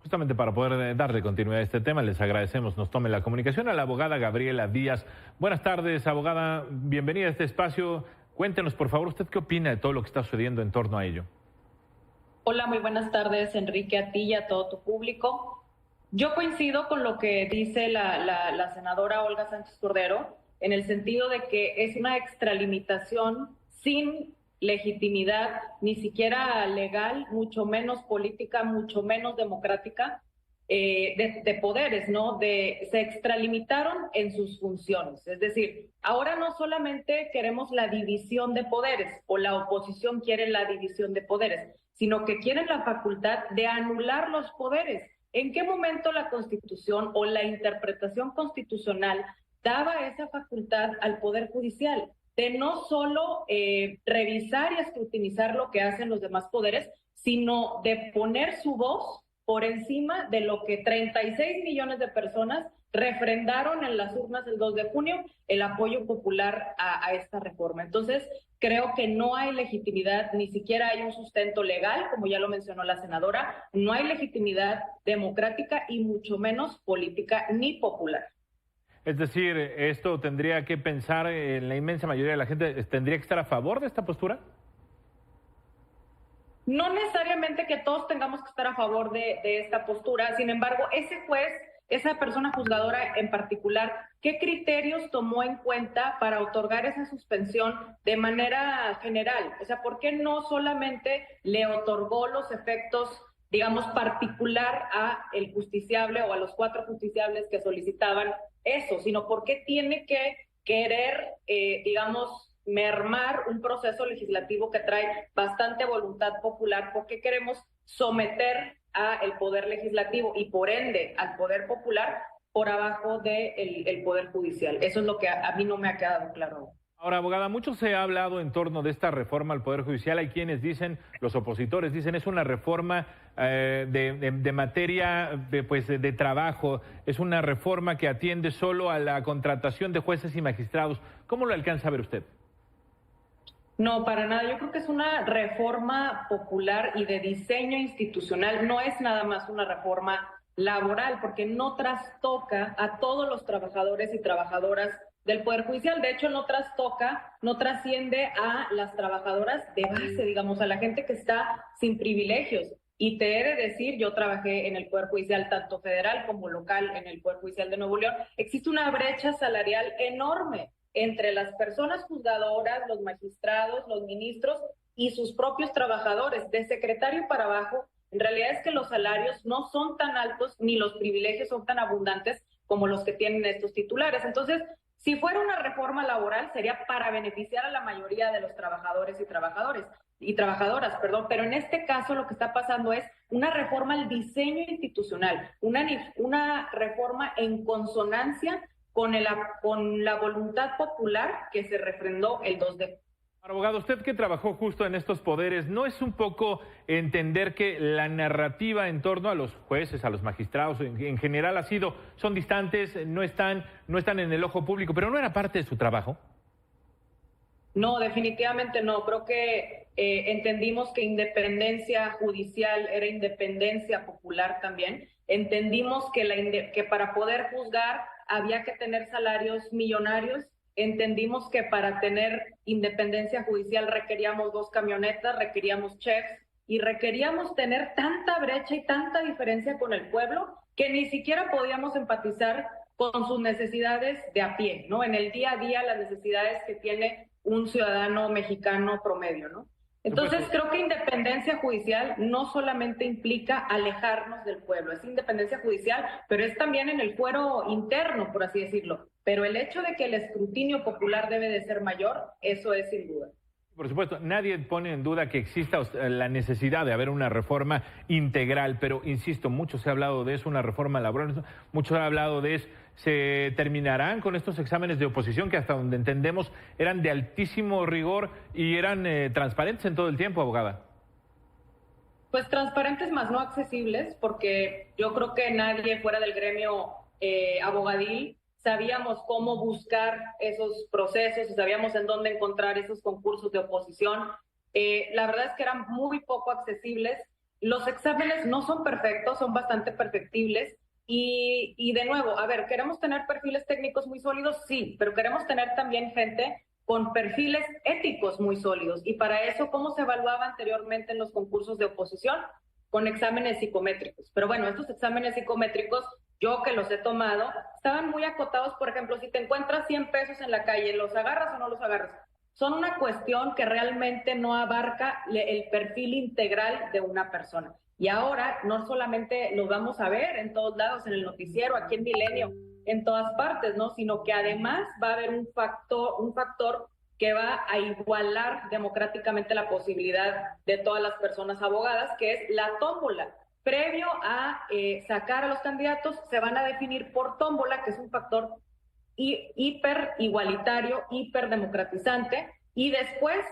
Justamente para poder darle continuidad a este tema, les agradecemos, nos tome la comunicación a la abogada Gabriela Díaz. Buenas tardes, abogada, bienvenida a este espacio. Cuéntenos, por favor, ¿usted qué opina de todo lo que está sucediendo en torno a ello? Hola, muy buenas tardes, Enrique, a ti y a todo tu público. Yo coincido con lo que dice la senadora Olga Sánchez Cordero, en el sentido de que es una extralimitación sin legitimidad, ni siquiera legal, mucho menos política, mucho menos democrática, de poderes, ¿no? Se extralimitaron en sus funciones. Es decir, ahora no solamente queremos la división de poderes, o la oposición quiere la división de poderes, sino que quieren la facultad de anular los poderes. ¿En qué momento la Constitución o la interpretación constitucional daba esa facultad al Poder Judicial de no solo revisar y escrutinizar lo que hacen los demás poderes, sino de poner su voz por encima de lo que 36 millones de personas refrendaron en las urnas el 2 de junio, el apoyo popular a esta reforma? Entonces, creo que no hay legitimidad, ni siquiera hay un sustento legal, como ya lo mencionó la senadora, no hay legitimidad democrática y mucho menos política ni popular. Es decir, esto tendría que pensar en la inmensa mayoría de la gente, ¿tendría que estar a favor de esta postura? No necesariamente que todos tengamos que estar a favor de esta postura, sin embargo, ese juez, esa persona juzgadora en particular, ¿qué criterios tomó en cuenta para otorgar esa suspensión de manera general? O sea, ¿por qué no solamente le otorgó los efectos, digamos, particular a el justiciable o a los 4 justiciables que solicitaban eso, sino por qué tiene que querer, digamos, mermar un proceso legislativo que trae bastante voluntad popular? ¿Por qué queremos someter al poder legislativo y por ende al poder popular por abajo del poder judicial? Eso es lo que a mí no me ha quedado claro. Ahora, abogada, mucho se ha hablado en torno de esta reforma al Poder Judicial. Hay quienes dicen, los opositores dicen, es una reforma de materia de trabajo, es una reforma que atiende solo a la contratación de jueces y magistrados. ¿Cómo lo alcanza a ver usted? No, para nada. Yo creo que es una reforma popular y de diseño institucional. No es nada más una reforma laboral, porque no trastoca a todos los trabajadores y trabajadoras del Poder Judicial. De hecho, no trastoca, no trasciende a las trabajadoras de base, digamos, a la gente que está sin privilegios. Y te he de decir, yo trabajé en el Poder Judicial, tanto federal como local, en el Poder Judicial de Nuevo León. Existe una brecha salarial enorme entre las personas juzgadoras, los magistrados, los ministros y sus propios trabajadores. De secretario para abajo, en realidad es que los salarios no son tan altos ni los privilegios son tan abundantes como los que tienen estos titulares. Entonces, si fuera una reforma laboral, sería para beneficiar a la mayoría de los trabajadores y trabajadoras, pero en este caso lo que está pasando es una reforma al diseño institucional, una reforma en consonancia con la voluntad popular que se refrendó el 2 de junio. Abogado, usted que trabajó justo en estos poderes, ¿no es un poco entender que la narrativa en torno a los jueces, a los magistrados, en general son distantes, no están en el ojo público, pero no era parte de su trabajo? No, definitivamente no. Creo que entendimos que independencia judicial era independencia popular también. Entendimos que para poder juzgar había que tener salarios millonarios. Entendimos que para tener independencia judicial requeríamos 2 camionetas, requeríamos chefs y requeríamos tener tanta brecha y tanta diferencia con el pueblo que ni siquiera podíamos empatizar con sus necesidades de a pie, ¿no? En el día a día, las necesidades que tiene un ciudadano mexicano promedio, ¿no? Entonces, creo que independencia judicial no solamente implica alejarnos del pueblo, es independencia judicial, pero es también en el fuero interno, por así decirlo. Pero el hecho de que el escrutinio popular debe de ser mayor, eso es sin duda. Por supuesto, nadie pone en duda que exista la necesidad de haber una reforma integral, pero insisto, mucho se ha hablado de eso, una reforma laboral, mucho se ha hablado de eso. ¿Se terminarán con estos exámenes de oposición que hasta donde entendemos eran de altísimo rigor y eran transparentes en todo el tiempo, abogada? Pues transparentes más no accesibles, porque yo creo que nadie fuera del gremio abogadil sabíamos cómo buscar esos procesos y sabíamos en dónde encontrar esos concursos de oposición. La verdad es que eran muy poco accesibles. los exámenes no son perfectos, son bastante perfectibles. Y de nuevo, a ver, ¿queremos tener perfiles técnicos muy sólidos? Sí, pero queremos tener también gente con perfiles éticos muy sólidos. Y para eso, ¿cómo se evaluaba anteriormente en los concursos de oposición? Con exámenes psicométricos. Pero bueno, estos exámenes psicométricos, yo que los he tomado, estaban muy acotados. Por ejemplo, si te encuentras 100 pesos en la calle, ¿los agarras o no los agarras? Son una cuestión que realmente no abarca el perfil integral de una persona. Y ahora no solamente lo vamos a ver en todos lados, en el noticiero, aquí en Milenio, en todas partes, ¿no? Sino que además va a haber un factor que va a igualar democráticamente la posibilidad de todas las personas abogadas, que es la tómbola. Previo a sacar a los candidatos, se van a definir por tómbola, que es un factor hiper igualitario, hiper democratizante, y después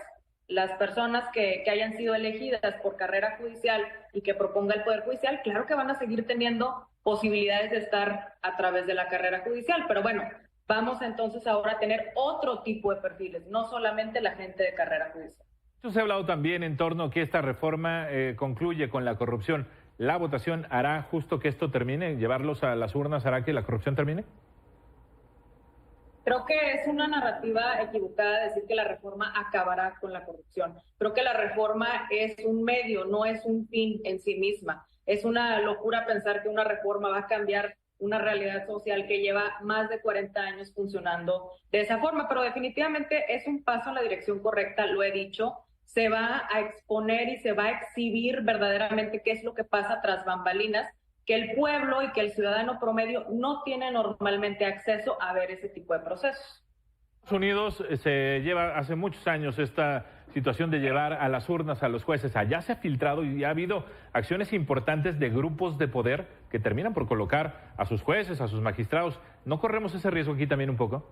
las personas que hayan sido elegidas por carrera judicial y que proponga el Poder Judicial, claro que van a seguir teniendo posibilidades de estar a través de la carrera judicial, pero bueno, vamos entonces ahora a tener otro tipo de perfiles, no solamente la gente de carrera judicial. Esto se ha hablado también en torno a que esta reforma concluye con la corrupción. ¿La votación hará justo que esto termine? ¿Llevarlos a las urnas hará que la corrupción termine? Creo que es una narrativa equivocada decir que la reforma acabará con la corrupción. Creo que la reforma es un medio, no es un fin en sí misma. Es una locura pensar que una reforma va a cambiar una realidad social que lleva más de 40 años funcionando de esa forma, pero definitivamente es un paso en la dirección correcta, lo he dicho. Se va a exponer y se va a exhibir verdaderamente qué es lo que pasa tras bambalinas, que el pueblo y que el ciudadano promedio no tiene normalmente acceso a ver ese tipo de procesos. Estados Unidos se lleva hace muchos años esta situación de llevar a las urnas a los jueces. Allá se ha filtrado y ha habido acciones importantes de grupos de poder que terminan por colocar a sus jueces, a sus magistrados. ¿No corremos ese riesgo aquí también un poco?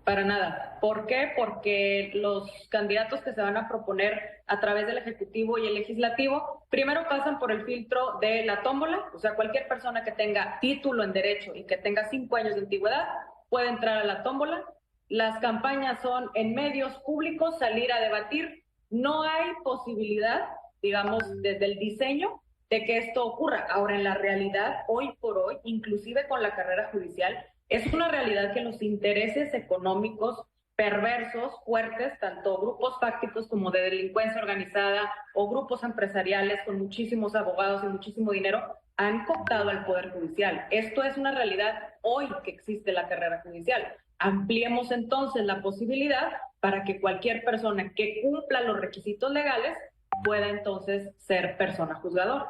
Para nada. ¿Por qué? Porque los candidatos que se van a proponer a través del Ejecutivo y el Legislativo, primero pasan por el filtro de la tómbola, o sea, cualquier persona que tenga título en Derecho y que tenga 5 años de antigüedad puede entrar a la tómbola. Las campañas son en medios públicos, salir a debatir. No hay posibilidad, digamos, desde el diseño de que esto ocurra. Ahora, en la realidad, hoy por hoy, inclusive con la carrera judicial, es una realidad que los intereses económicos perversos, fuertes, tanto grupos fácticos como de delincuencia organizada o grupos empresariales con muchísimos abogados y muchísimo dinero, han cooptado al Poder Judicial. Esto es una realidad hoy que existe la carrera judicial. Ampliemos entonces la posibilidad para que cualquier persona que cumpla los requisitos legales pueda entonces ser persona juzgadora.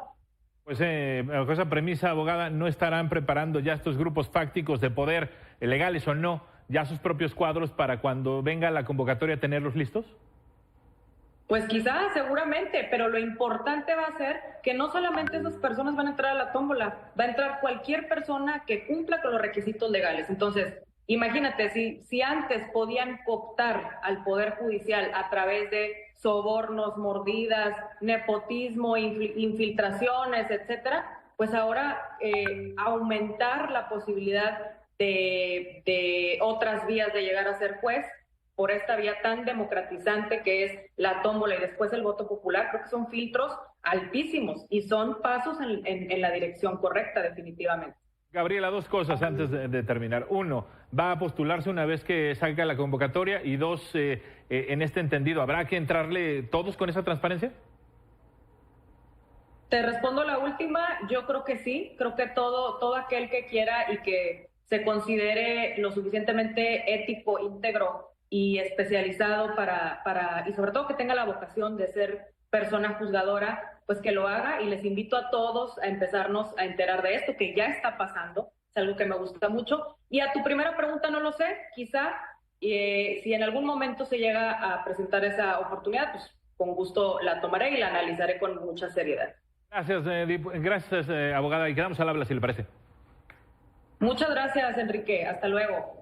Pues bajo esa premisa, abogada, ¿no estarán preparando ya estos grupos fácticos de poder, legales o no, ya sus propios cuadros para cuando venga la convocatoria tenerlos listos? Pues quizás, seguramente, pero lo importante va a ser que no solamente esas personas van a entrar a la tómbola, va a entrar cualquier persona que cumpla con los requisitos legales. Entonces, imagínate, si antes podían cooptar al Poder Judicial a través de sobornos, mordidas, nepotismo, infiltraciones, etcétera, pues ahora aumentar la posibilidad de otras vías de llegar a ser juez por esta vía tan democratizante que es la tómbola y después el voto popular, creo que son filtros altísimos y son pasos en la dirección correcta, definitivamente. Gabriela, 2 cosas antes de terminar. 1, ¿va a postularse una vez que salga la convocatoria? Y 2, en este entendido, ¿habrá que entrarle todos con esa transparencia? Te respondo la última, yo creo que sí, creo que todo aquel que quiera y que se considere lo suficientemente ético, íntegro y especializado y sobre todo que tenga la vocación de ser persona juzgadora, pues que lo haga, y les invito a todos a empezarnos a enterar de esto, que ya está pasando, es algo que me gusta mucho. Y a tu primera pregunta no lo sé, quizá si en algún momento se llega a presentar esa oportunidad, pues con gusto la tomaré y la analizaré con mucha seriedad. Gracias, abogada, y quedamos al habla si le parece. Muchas gracias, Enrique, hasta luego.